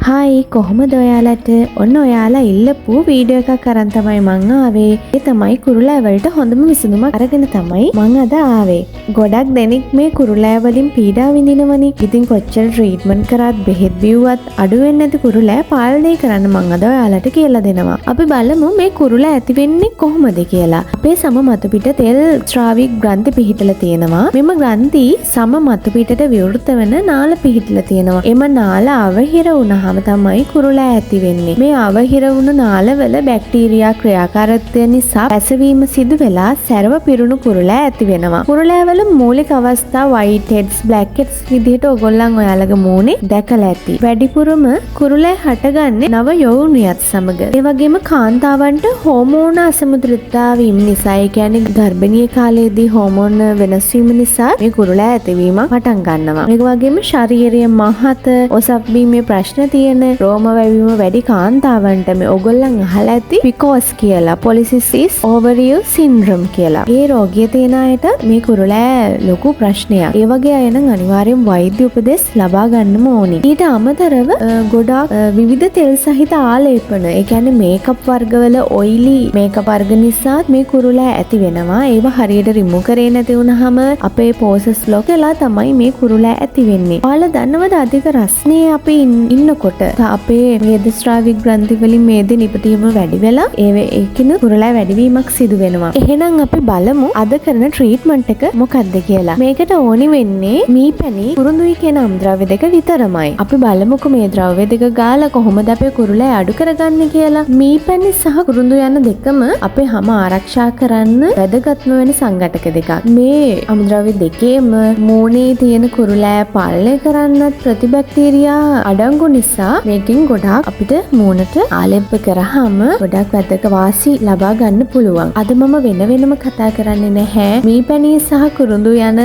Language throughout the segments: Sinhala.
හායි කොහොමද ඔයාලට? ඔන්න ඔයාලා ඉල්ලපු වීඩියෝ එකක් අරන් තමයි මං ආවේ. ඒ තමයි කුරුලෑ වලට හොඳම විසඳුමක් අරගෙන තමයි මං අද ආවේ. ගොඩක් දෙනෙක් මේ කුරුලෑ වලින් පීඩා විඳිනවනේ. ඉතින් කොච්චර ට්‍රීට්මන්ට් කරත් බෙහෙත් බිව්වත් අඩු වෙන්නේ නැති කුරුලෑ පාලනය කරන්න මං අද ඔයාලට කියලා දෙනවා. අපි බලමු මේ කුරුලෑ ඇති වෙන්නේ කොහොමද කියලා. අපේ සම මතු පිට තෙල් ශ්‍රාවික ග්‍රන්ථි පිහිටලා තියෙනවා. මෙම ග්‍රන්ථි සම මතු පිටට විවෘත වෙන නාල පිහිටලා තියෙනවා. එම නාල අවහිර වුණාම තමයි කුරුලෑ ඇති වෙන්නේ. මේ අවහිර වුණු නාලවල බැක්ටීරියා ක්‍රියාකාරීත්වය නිසා පැසවීම සිදු වෙලා සැරව පිරුණු කුරුලෑ ඇති වෙනවා. කුරුලෑවල මූලික අවස්ථා white heads, black heads විදිහට ඔයගොල්ලන් ඔයාලගේ මූණේ දැකලා ඇති. වැඩිපුරම කුරුලෑ හටගන්නේ නව යෞවනියත් සමග. ඒ වගේම කාන්තාවන්ට හෝමෝන අසමතුලිතතාව වීම නිසා, ඒ කියන්නේ ගර්භණීය කාලයේදී හෝමෝන වෙනස් වීම නිසා මේ කුරුලෑ ඇතිවීම පටන් ගන්නවා. ඒ වගේම ශාරීරික මහත ඔසප්බීමේ ප්‍රශ්න තියෙන රෝම වැවීම වැඩි කාන්තාවන්ට මේ ඔයගොල්ලන් අහලා ඇති PCOS කියලා, polycystic ovarian syndrome කියලා. ඒ රෝගය තියෙන අයට මේ කුරුලෑ ලොකු ප්‍රශ්නයක්. ඒ වගේ අය නම් අනිවාර්යෙන් වෛද්‍ය උපදෙස් ලබා ගන්නම ඕනි. ඊට අමතරව ගොඩාක් විවිධ තෙල් සහිත ආලේපන, ඒ කියන්නේ මේකප් වර්ගවල ඔයිලි මේකප් වර්ග නිසා මේ කුරුලෑ ඇති වෙනවා. ඒවා හරියට රිමූව් කරේ නැති වුනහම අපේ පෝසස් ලොක් වෙලා තමයි මේ කුරුලෑ ඇති වෙන්නේ. ඔයාලා දන්නවද අධික රස්නේ අපි ඉන්නකොට අපේ මේද ශ්‍රාවික ග්‍රන්ථි වලින් මේද නිපදීම වැඩි වෙලා ඒකින කුරුලෑ වැඩිවීමක් සිදු වෙනවා. එහෙනම් අපි බලමු අද කරන ට්‍රීට්මන්ට් එක මොකක්ද කියලා. මේකට ඕනි වෙන්නේ මීපැණි කුරුඳුයි කියන අම්ද්‍රව්‍ය දෙක විතරමයි. අපි බලමුකෝ මේ ද්‍රව්‍ය දෙක ගාලා කොහොමද අපේ කුරුලෑ අඩු කරගන්නේ කියලා. මීපැණි සහ කුරුඳු යන දෙකම අපේ හැම ආරක්ෂා කරන්න වැදගත්ම වෙන සංඝටක දෙකක්. මේ අම්ද්‍රව්‍ය දෙකේම මූණේ තියෙන කුරුලෑ පාලනය කරන්නත් ප්‍රතිබැක්ටීරියා අඩංගු නිසා මේකෙන් ගොඩාක් අපිට මූණට ආලේප කරාම ගොඩාක් වැදගත් වාසි ලබා ගන්න පුළුවන්. අද මම වෙනම කතා කරන්නේ නැහැ. මීපැණි සහ කුරුඳු යන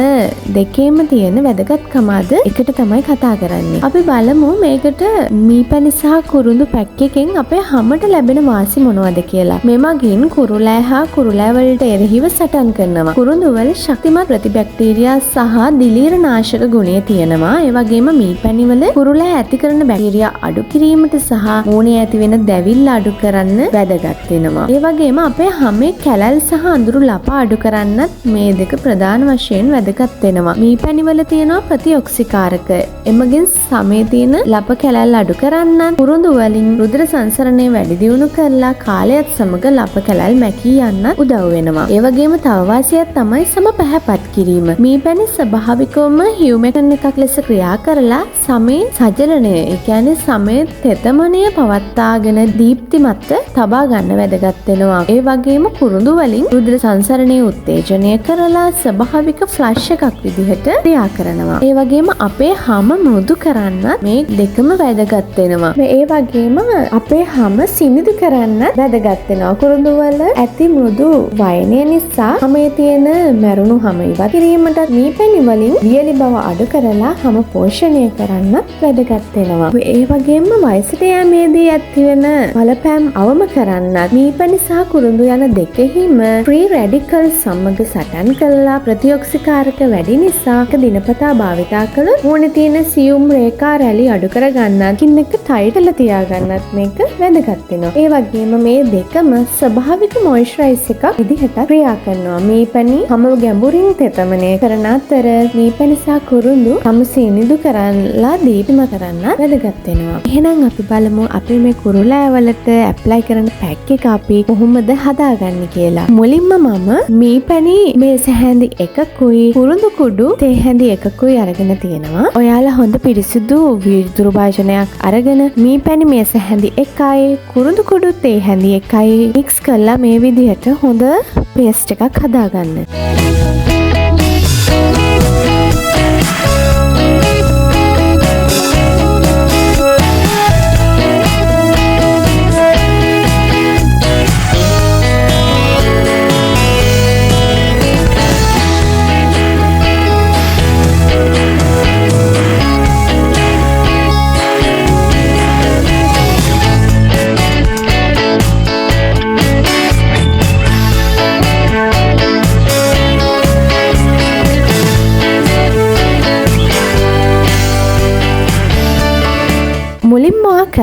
දෙකේම තියෙන වැදගත්කමද එකට තමයි කතා කරන්නේ. අපි බලමු මේකට මීපැණි සහ කුරුඳු පැක් එකෙන් අපේ හැමට ලැබෙන වාසි මොනවද කියලා. මෙමගින් කුරුලෑ හා කුරුලෑ වලට එරෙහිව සටන් කරනවා. කුරුඳු වල ශක්තිමත් ප්‍රතිබැක්ටීරියා සහ දිලීර නාශක ගුණය තියෙනවා. ඒ වගේම මීපැණි වල කුරුලෑ ඇති කරන බැක්ටීරියා අඩු කිරීමට සහ මූණේ ඇති වෙන දැවිල්ල අඩු කරන්න වැදගත් වෙනවා. ඒ වගේම අපේ හැමේ කැලල් සහ අඳුරු ලප අඩු කරන්නත් මේ දෙක ප්‍රධාන වශයෙන් වැදගත් වෙනවා. මීපැණි වල තියෙනවා ප්‍රතිඔක්සිකාරක. එමගින් සමේ තියෙන ලප කැලල් අඩු කරන්නත්, කුරුඳු වලින් රුධිර සංසරණය වැඩි දියුණු කරලා කාලයත් සමග ලප කැලල් මැකී යන්න උදව් වෙනවා. ඒ වගේම තව වාසියක් තමයි සම පැහැපත් කිරීම. මීපැණි ස්වභාවිකවම හියුමෙටන් එකක් ලෙස ක්‍රියා කරලා සමේ සජලනය, ඒ කියන්නේ සමේ තෙතමනය පවත්වාගෙන දීප්තිමත්ව තබා ගන්න වැදගත් වෙනවා. ඒ වගේම කුරුඳු වලින් රුධිර සංසරණය උත්තේජනය කරලා ස්වභාවික ෆ්ලෂ් එකක් විදිහට ක්‍රියා කරනවා. ඒ වගේම අපේ හැම මෘදු කරන්නත් මේ දෙකම වැදගත් වෙනවා. ඒ වගේම අපේ හැම සිනිදු කරන්නත් වැදගත් වෙනවා. කුරුඳු වල ඇති මෘදු වයනය නිසා හැමේ තියෙන මැරුණු හැම ඉවත් කිරීමට, මීපැණි වලින් වියලි බව අඩු කරලා හැම පෝෂණය කරන්නත් වැදගත් වෙනවා. ඒ වගේම වයසට යෑමේදී ඇතිවෙන බලපෑම් අවම කරන්නත් මීපැණි සහ කුරුඳු යන දෙකෙහිම ෆ්‍රී රැඩිකල් සමග සටන් කළා ප්‍රතිඔක්සිකාරක වැඩි නිසා දිනපතා භාවිතා කළ මූණේ තියෙන සියුම් රේඛා රැලි අඩු කරගන්නත්, ස්කින් එක ටයිට්ල තියාගන්නත් මේක වැදගත් වෙනවා. ඒ වගේම මේ දෙකම ස්වභාවික මොයිස්චරයිස් එකක් විදිහට ක්‍රියා කරනවා. මීපැණි හැම ගැඹුරින් තෙතමනය කරන අතර මීපැණි සහ කුරුඳු හැම සීනිදු කරලා දීප්තිමත් කරන්න වැදගත් වෙනවා. එහෙනම් අපි බලමු අපි මේ කුරුලෑ වලට ඇප්ලයි කරන පැක් එක අපි කොහොමද හදාගන්නේ කියලා. මුලින්ම මම මීපැණි මේස හැඳි එකකුයි කුරුඳු කුඩු තේ හැඳි එකකුයි අරගෙන තියෙනවා. ඔයාලා හොඳ පිරිසිදු විදුරු භාජනයක් අරගෙන මීපැණි මේස හැඳි එකයි කුරුඳු කුඩු තේ හැඳි එකයි මික්ස් කරලා මේ විදිහට හොඳ පේස්ට් එකක් හදාගන්න.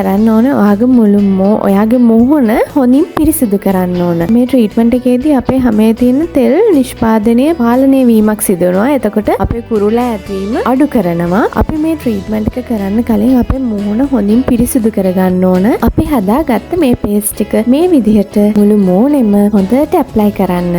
කරන්න ඕන ඔයාගේ මුළු ඔයාගේ මුහුණ හොඳින් පිරිසිදු කරන්න ඕන. මේ ට්‍රීට්මන්ට් එකේදී අපේ හැමේ තියෙන තෙල් නිෂ්පාදනය පාලනය වීමක් සිදු වෙනවා. එතකොට අපේ කුරුල්ලා ඇතිවීම අඩු කරනවා. අපි මේ ට්‍රීට්මන්ට් එක කරන්න කලින් අපේ මුහුණ හොඳින් පිරිසිදු කරගන්න ඕන. අපි හදාගත්ත මේ පේස්ට් එක මේ විදිහට මුළු මූණෙම හොඳට ඇප්ලයි කරන්න.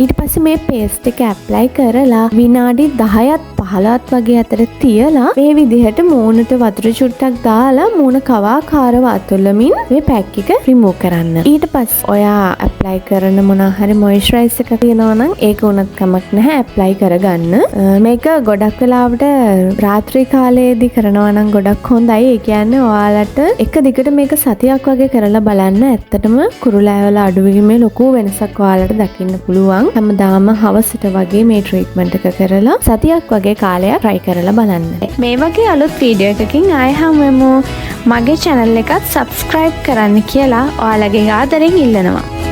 ඊට පස්සේ මේ පේස්ට් එක ඇප්ලයි කරලා විනාඩි 10ත් 15ත් වගේ අතර තියලා මේ විදිහට මූණට වතුර චුට්ටක් දාලා මූණ කවාකාරව අතුල්ලමින් මේ පැක් එක රිමූව් කරන්න. ඊට පස්සේ ඔයා ඇප්ලයි කරන මොනවා හරි මොයිස්චරයිස් එකක් තියෙනවා නම් ඒක උනත් කමක් නැහැ ඇප්ලයි කරගන්න. මේක ගොඩක් වෙලාවට රාත්‍රී කාලයේදී කරනවා නම් ගොඩක් හොඳයි. ඒ කියන්නේ ඔයාලට එක දිගට මේක සතියක් වගේ කරලා බලන්න. ඇත්තටම කුරුලෑවල අඩුවීමේ ලොකු වෙනසක් ඔයාලට දකින්න පුළුවන්. හැමදාම හවසට වගේ මේ ට්‍රීට්මන්ට් එක කරලා සතියක් වගේ කාලයක් try කරලා බලන්න. මේ වගේ අලුත් වීඩියෝ එකකින් ආයෙ හමුවෙමු. මගේ channel එකත් subscribe කරන්න කියලා ඔයාලගෙන් ආදරෙන් ඉල්ලනවා.